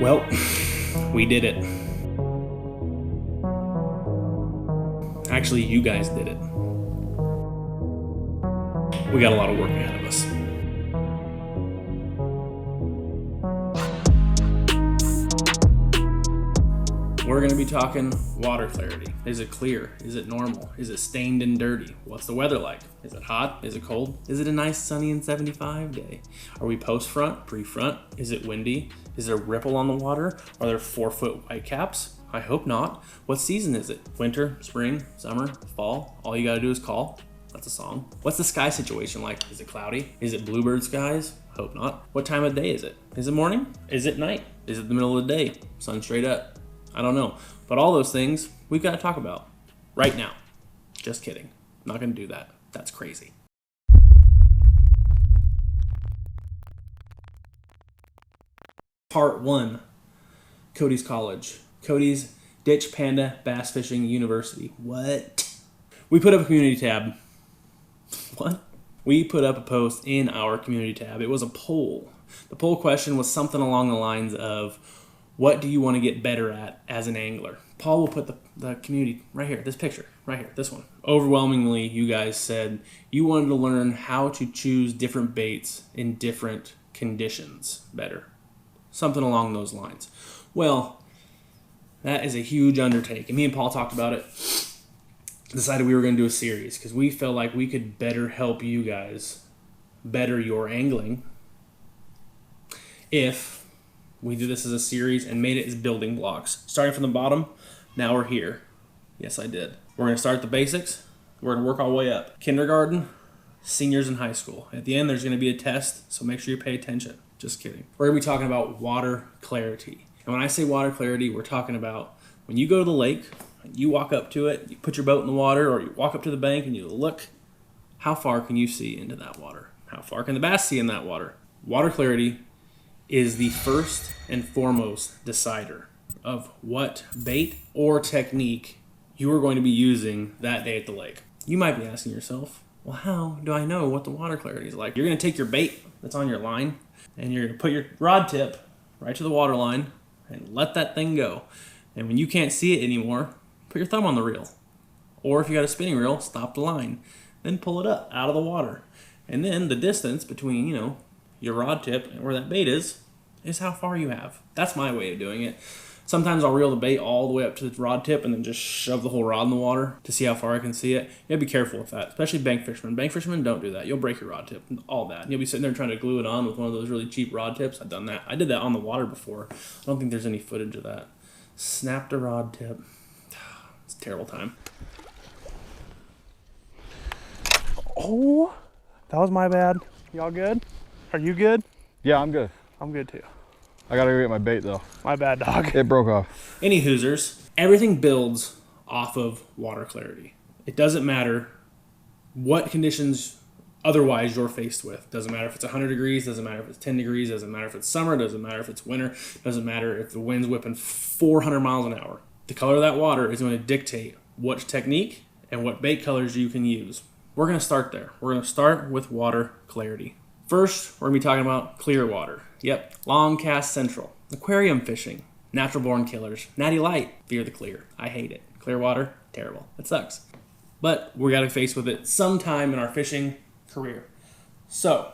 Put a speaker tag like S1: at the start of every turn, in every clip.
S1: Well, we did it. Actually, you guys did it. We got a lot of work ahead of us. We're going to be talking water clarity. Is it clear? Is it normal? Is it stained and dirty? What's the weather like? Is it hot? Is it cold? Is it a nice sunny and 75 day? Are we post-front, pre-front? Is it windy? Is there a ripple on the water? Are there 4-foot whitecaps? I hope not. What season is it? Winter, spring, summer, fall? All you gotta do is call. That's a song. What's the sky situation like? Is it cloudy? Is it bluebird skies? Hope not. What time of day is it? Is it morning? Is it night? Is it the middle of the day? Sun straight up? I don't know. But all those things we've got to talk about right now. Just kidding. I'm not going to do that. That's crazy. Part 1. Cody's College. Cody's Ditch Panda Bass Fishing University. What? We put up a community tab. What? We put up a post in our community tab. It was a poll. The poll question was something along the lines of, what do you want to get better at as an angler? Paul will put the community right here, this picture, right here, this one. Overwhelmingly, you guys said you wanted to learn how to choose different baits in different conditions better. Something along those lines. Well, that is a huge undertaking. Me and Paul talked about it. Decided we were going to do a series because we felt like we could better help you guys better your angling if we did this as a series and made it as building blocks. Starting from the bottom, now we're here. Yes, I did. We're going to start the basics. We're going to work our way up. Kindergarten, seniors in high school. At the end, there's going to be a test, so make sure you pay attention. Just kidding. We're going to be talking about water clarity. And when I say water clarity, we're talking about when you go to the lake, you walk up to it, you put your boat in the water, or you walk up to the bank and you look, how far can you see into that water? How far can the bass see in that water? Water clarity is the first and foremost decider of what bait or technique you are going to be using that day at the lake. You might be asking yourself, well, how do I know what the water clarity is like? You're going to take your bait that's on your line and you're going to put your rod tip right to the water line and let that thing go. And when you can't see it anymore, put your thumb on the reel. Or if you got a spinning reel, stop the line. Then pull it up out of the water. And then the distance between, your rod tip and where that bait is how far you have. That's my way of doing it. Sometimes I'll reel the bait all the way up to the rod tip and then just shove the whole rod in the water to see how far I can see it. You gotta be careful with that, especially bank fishermen. Bank fishermen, don't do that. You'll break your rod tip, all that. And you'll be sitting there trying to glue it on with one of those really cheap rod tips. I've done that. I did that on the water before. I don't think there's any footage of that. Snapped a rod tip. It's a terrible time.
S2: Oh, that was my bad. Y'all good? Are you good?
S3: Yeah, I'm good.
S2: I'm good too.
S3: I gotta go get my bait though.
S2: My bad, dog.
S3: It broke off.
S1: Any Hoosers, everything builds off of water clarity. It doesn't matter what conditions otherwise you're faced with. Doesn't matter if it's 100 degrees, doesn't matter if it's 10 degrees, doesn't matter if it's summer, doesn't matter if it's winter, doesn't matter if the wind's whipping 400 miles an hour. The color of that water is going to dictate what technique and what bait colors you can use. We're going to start there. We're going to start with water clarity. First, we're going to be talking about clear water. Yep, long cast central. Aquarium fishing. Natural born killers. Natty light. Fear the clear. I hate it. Clear water, terrible. It sucks. But we got to face with it sometime in our fishing career. So,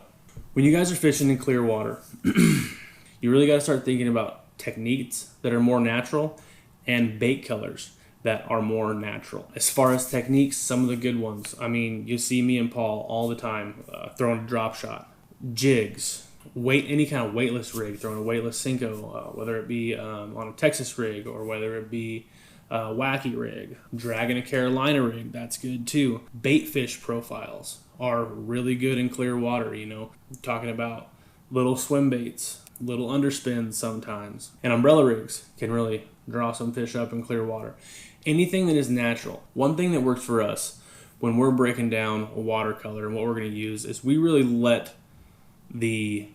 S1: when you guys are fishing in clear water, you really got to start thinking about techniques that are more natural and bait colors that are more natural. As far as techniques, some of the good ones. I mean, you see me and Paul all the time throwing a drop shot. Jigs, any kind of weightless rig, throwing a weightless Cinco, whether it be on a Texas rig or whether it be a wacky rig, dragging a Carolina rig, that's good too. Bait fish profiles are really good in clear water, talking about little swim baits, little underspins sometimes, and umbrella rigs can really draw some fish up in clear water. Anything that is natural. One thing that works for us when we're breaking down a watercolor and what we're going to use is we really let the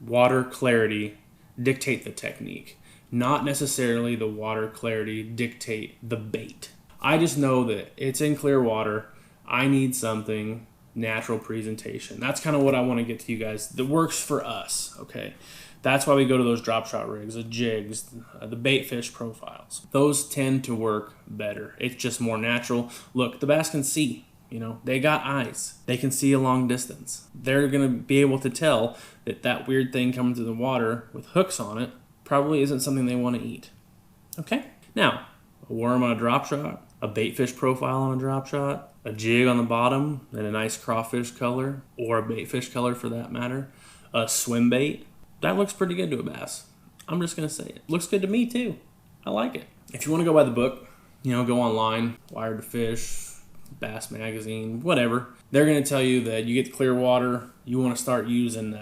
S1: water clarity dictate the technique, not necessarily the water clarity dictate the bait. I just know that it's in clear water. I need something natural presentation. That's kind of what I want to get to you guys. That works for us, okay? That's why we go to those drop shot rigs, the jigs, the bait fish profiles. Those tend to work better. It's just more natural. Look, the bass can see. You know, they got eyes. They can see a long distance. They're going to be able to tell that that weird thing coming through the water with hooks on it probably isn't something they want to eat. Okay? Now, a worm on a drop shot, a bait fish profile on a drop shot, a jig on the bottom and a nice crawfish color, or a bait fish color for that matter, a swim bait, that looks pretty good to a bass. I'm just going to say it. Looks good to me too. I like it. If you want to go by the book, you know, go online, Wired to Fish, Bass Magazine, whatever. They're going to tell you that you get clear water, you want to start using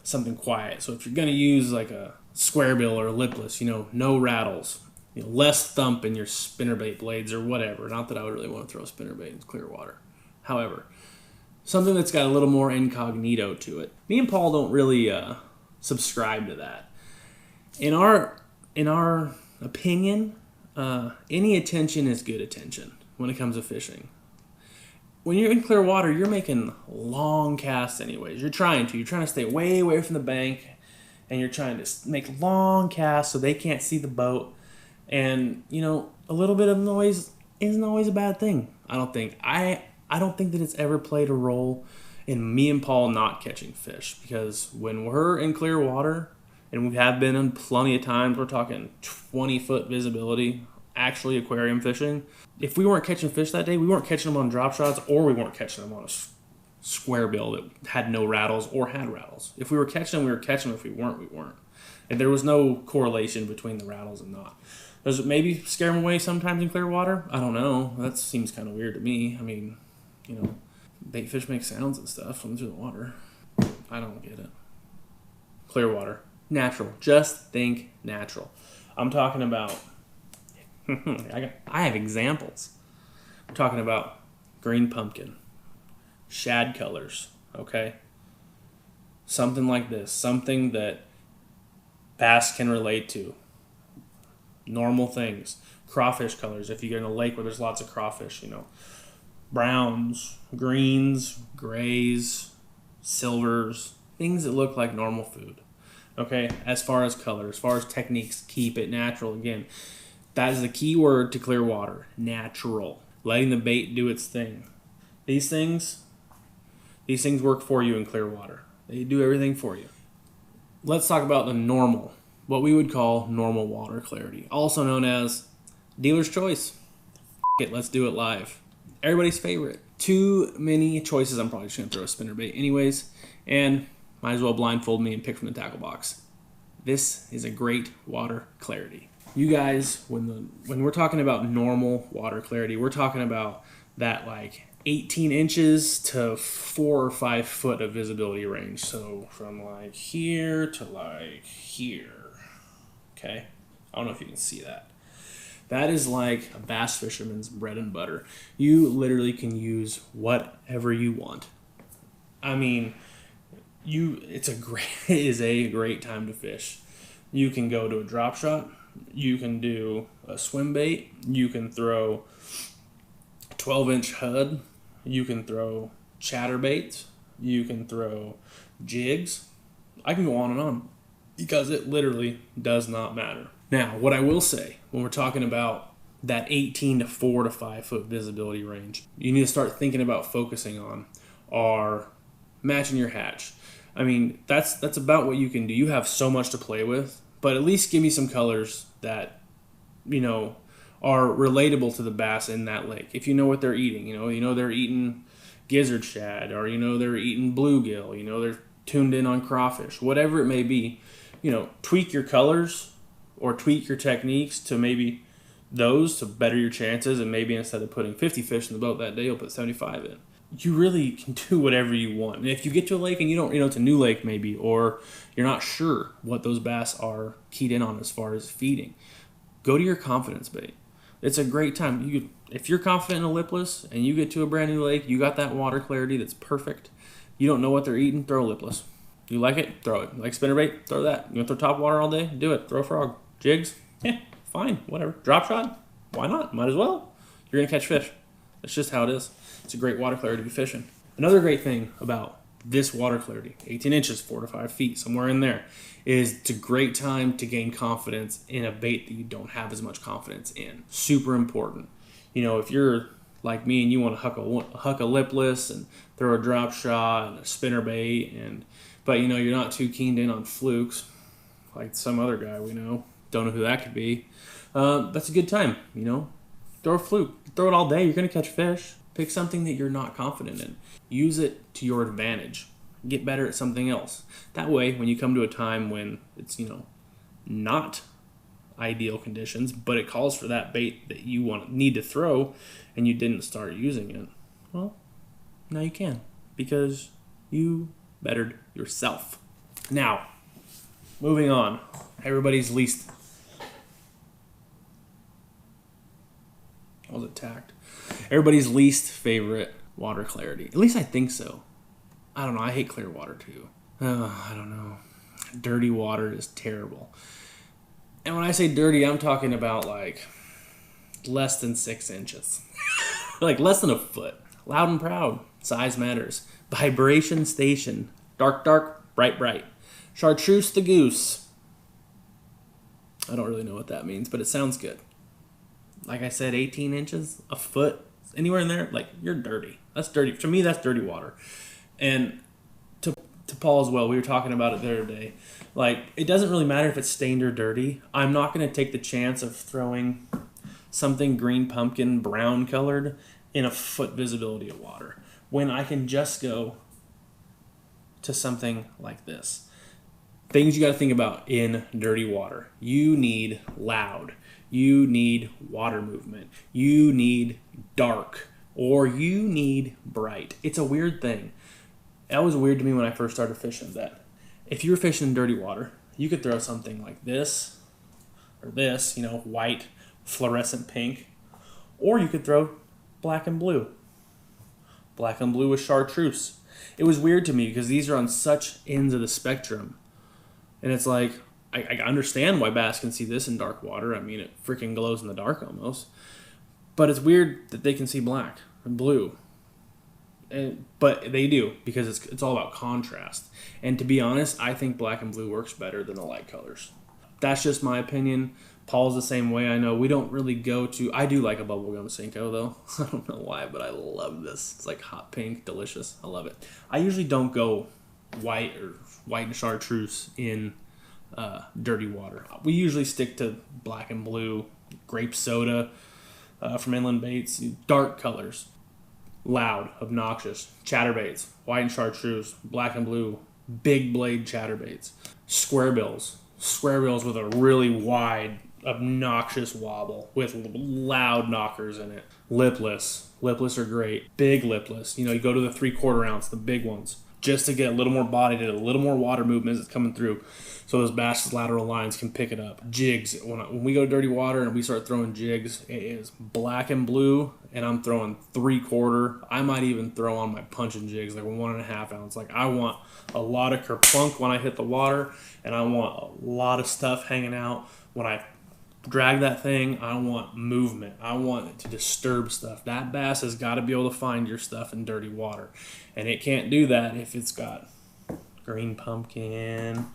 S1: something quiet. So if you're going to use like a square bill or a lipless, you know, no rattles, you know, less thump in your spinnerbait blades or whatever. Not that I would really want to throw a spinnerbait in clear water. However, something that's got a little more incognito to it. Me and Paul don't really subscribe to that. In our opinion, any attention is good attention when it comes to fishing. When you're in clear water, you're making long casts anyways. You're trying to stay way away from the bank, and you're trying to make long casts so they can't see the boat. And, you know, a little bit of noise isn't always a bad thing, I don't think. I don't think that it's ever played a role in me and Paul not catching fish, because when we're in clear water, and we have been in plenty of times, we're talking 20-foot visibility, actually aquarium fishing. If we weren't catching fish that day, we weren't catching them on drop shots, or we weren't catching them on a square bill that had no rattles or had rattles. If we were catching them, we were catching them. If we weren't, we weren't. And there was no correlation between the rattles and not. Does it maybe scare them away sometimes in clear water? I don't know. That seems kind of weird to me. I mean, you know, bait fish make sounds and stuff when they're in the water. I don't get it. Clear water. Natural. Just think natural. I'm talking about... I have examples. I'm talking about green pumpkin, shad colors, okay? Something like this. Something that bass can relate to. Normal things. Crawfish colors, if you get in a lake where there's lots of crawfish, you know. Browns, greens, grays, silvers, things that look like normal food. Okay, as far as color, as far as techniques, keep it natural. Again, that is the key word to clear water. Natural. Letting the bait do its thing. These things work for you in clear water. They do everything for you. Let's talk about the normal, what we would call normal water clarity, also known as dealer's choice. It, let's do it live. Everybody's favorite. Too many choices. I'm probably just going to throw a spinnerbait anyways, and might as well blindfold me and pick from the tackle box. This is a great water clarity. You guys, when we're talking about normal water clarity, we're talking about that like 18 inches to 4 or 5 foot of visibility range. So from like here to like here. Okay? I don't know if you can see that. That is like a bass fisherman's bread and butter. You literally can use whatever you want. I mean, it is a great time to fish. You can go to a drop shot. You can do a swim bait. You can throw a 12-inch Hud. You can throw chatterbaits. You can throw jigs. I can go on and on because it literally does not matter. Now, what I will say when we're talking about that 18 to 4 to 5 foot visibility range, you need to start thinking about focusing on are matching your hatch. I mean, that's about what you can do. You have so much to play with. But at least give me some colors that, you know, are relatable to the bass in that lake. If you know what they're eating, you know they're eating gizzard shad, or you know they're eating bluegill, you know they're tuned in on crawfish, whatever it may be, you know, tweak your colors or tweak your techniques to maybe those to better your chances, and maybe instead of putting 50 fish in the boat that day, you'll put 75 in. You really can do whatever you want. And if you get to a lake and you don't, it's a new lake maybe, or you're not sure what those bass are keyed in on as far as feeding, go to your confidence bait. It's a great time. If you're confident in a lipless and you get to a brand new lake, you got that water clarity that's perfect. You don't know what they're eating, throw a lipless. You like it, throw it. Like spinnerbait, throw that. You want to throw top water all day? Do it. Throw a frog. Jigs? Yeah, fine, whatever. Drop shot? Why not? Might as well. You're going to catch fish. That's just how it is. It's a great water clarity to be fishing. Another great thing about this water clarity, 18 inches, 4 to 5 feet, somewhere in there, is it's a great time to gain confidence in a bait that you don't have as much confidence in. Super important. You know, if you're like me and you want to huck a lipless and throw a drop shot and a spinner bait, but you know you're not too keened in on flukes, like some other guy we know, don't know who that could be. That's a good time. You know, throw a fluke, throw it all day. You're gonna catch fish. Pick something that you're not confident in. Use it to your advantage. Get better at something else. That way, when you come to a time when it's, you know, not ideal conditions, but it calls for that bait that you need to throw, and you didn't start using it, well, now you can, because you bettered yourself. Now, moving on. Everybody's least... I was attacked. Everybody's least favorite water clarity. At least I think so. I don't know. I hate clear water too. I don't know. Dirty water is terrible. And when I say dirty, I'm talking about like less than 6 inches. Like less than a foot. Loud and proud. Size matters. Vibration station. Dark, dark, bright, bright. Chartreuse the goose. I don't really know what that means, but it sounds good. Like I said, 18 inches, a foot, anywhere in there, like, you're dirty. That's dirty. To me, that's dirty water. And to Paul as well, we were talking about it the other day. Like, it doesn't really matter if it's stained or dirty. I'm not going to take the chance of throwing something green pumpkin, brown colored in a foot visibility of water when I can just go to something like this. Things you got to think about in dirty water. You need loud. You need water movement. You need dark. Or you need bright. It's a weird thing. That was weird to me when I first started fishing, that if you were fishing in dirty water, you could throw something like this or this, you know, white, fluorescent pink, or you could throw black and blue. Black and blue with chartreuse. It was weird to me because these are on such ends of the spectrum. And it's like, I understand why bass can see this in dark water. I mean, it freaking glows in the dark almost. But it's weird that they can see black and blue. But they do, because it's all about contrast. And to be honest, I think black and blue works better than the light colors. That's just my opinion. Paul's the same way. I know we don't really go to... I do like a bubblegum Cinco, though. I don't know why, but I love this. It's like hot pink, delicious. I love it. I usually don't go white and chartreuse in dirty water. We usually stick to black and blue, grape soda from Inland Baits, dark colors. Loud, obnoxious, chatterbaits, white and chartreuse, black and blue, big blade chatterbaits, square bills with a really wide, obnoxious wobble with loud knockers in it. Lipless are great. Big lipless, you know, you go to the 3/4 ounce, the big ones, just to get a little more body to it, a little more water movement as it's coming through, so those bass's lateral lines can pick it up. Jigs, when we go to dirty water and we start throwing jigs, it is black and blue, and I'm throwing 3/4. I might even throw on my punching jigs, like 1.5 ounce. Like, I want a lot of kerplunk when I hit the water, and I want a lot of stuff hanging out when I drag that thing. I want movement. I want it to disturb stuff. That bass has got to be able to find your stuff in dirty water, and it can't do that if it's got green pumpkin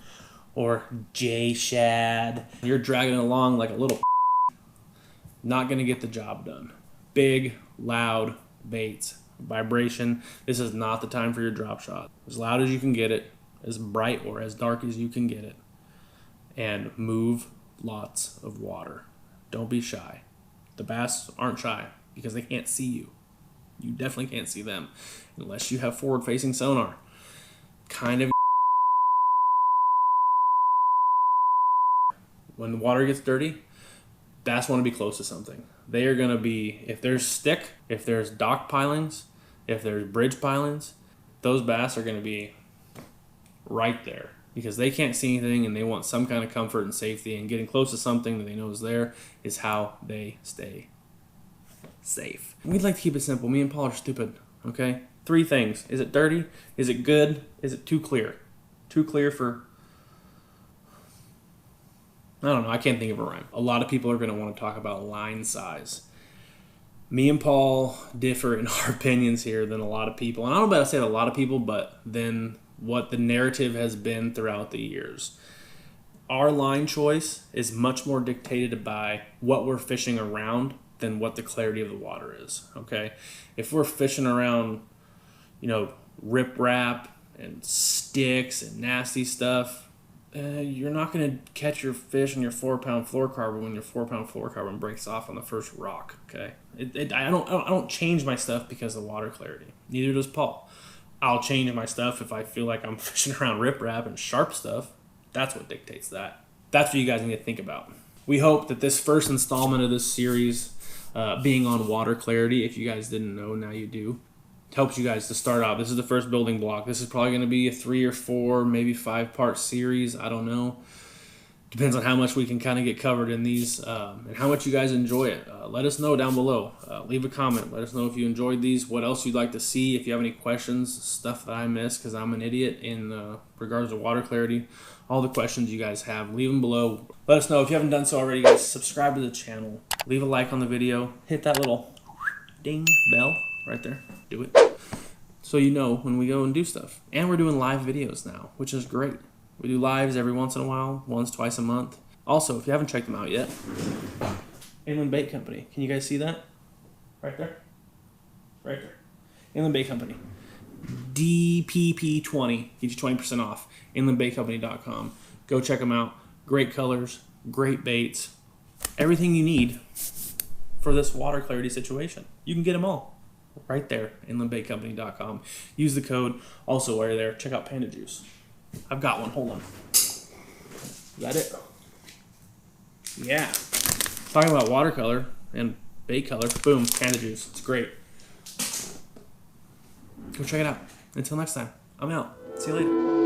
S1: or J shad. You're dragging it along like a little not going to get the job done. Big, loud baits, vibration. This is not the time for your drop shot. As loud as you can get it, as bright or as dark as you can get it, and move lots of water. Don't be shy. The bass aren't shy because they can't see you. You definitely can't see them unless you have forward-facing sonar. Kind of. When the water gets dirty, bass want to be close to something. They are going to be, if there's stick, if there's dock pilings, if there's bridge pilings, those bass are going to be right there because they can't see anything and they want some kind of comfort and safety, and getting close to something that they know is there is how they stay safe. We'd like to keep it simple. Me and Paul are stupid, okay? 3 things. Is it dirty? Is it good? Is it too clear? Too clear for... I don't know. I can't think of a rhyme. A lot of people are going to want to talk about line size. Me and Paul differ in our opinions here than a lot of people. And I don't know about to say a lot of people, but than what the narrative has been throughout the years. Our line choice is much more dictated by what we're fishing around than what the clarity of the water is, okay? If we're fishing around, riprap and sticks and nasty stuff, you're not going to catch your fish in your 4-pound fluorocarbon when your 4-pound fluorocarbon breaks off on the first rock. Okay, I don't change my stuff because of water clarity. Neither does Paul. I'll change my stuff if I feel like I'm fishing around riprap and sharp stuff. That's what dictates that. That's what you guys need to think about. We hope that this first installment of this series, being on water clarity, if you guys didn't know, now you do, helps you guys to start out. This is the first building block. This is probably going to be a 3 or 4, maybe 5-part series. I don't know. Depends on how much we can kind of get covered in these and how much you guys enjoy it. Let us know down below. Leave a comment. Let us know if you enjoyed these, what else you'd like to see, if you have any questions, stuff that I missed because I'm an idiot in regards to water clarity. All the questions you guys have, leave them below. Let us know. If you haven't done so already, guys, subscribe to the channel. Leave a like on the video. Hit that little ding bell right there. Do it so you know when we go and do stuff. And we're doing live videos now, which is great. We do lives every once in a while, once, twice a month. Also, if you haven't checked them out yet, Inland Bait Company. Can you guys see that? Right there? Right there. Inland Bait Company. DPP20. Get you 20% off. InlandBaitCompany.com. Go check them out. Great colors, great baits, everything you need for this water clarity situation. You can get them all right there, InlandBaitCompany.com. Use the code. Also, while you're there, check out Panda Juice. I've got one. Hold on. Is that it? Yeah. Talking about watercolor and bait color. Boom. Panda Juice. It's great. Go check it out. Until next time, I'm out. See you later.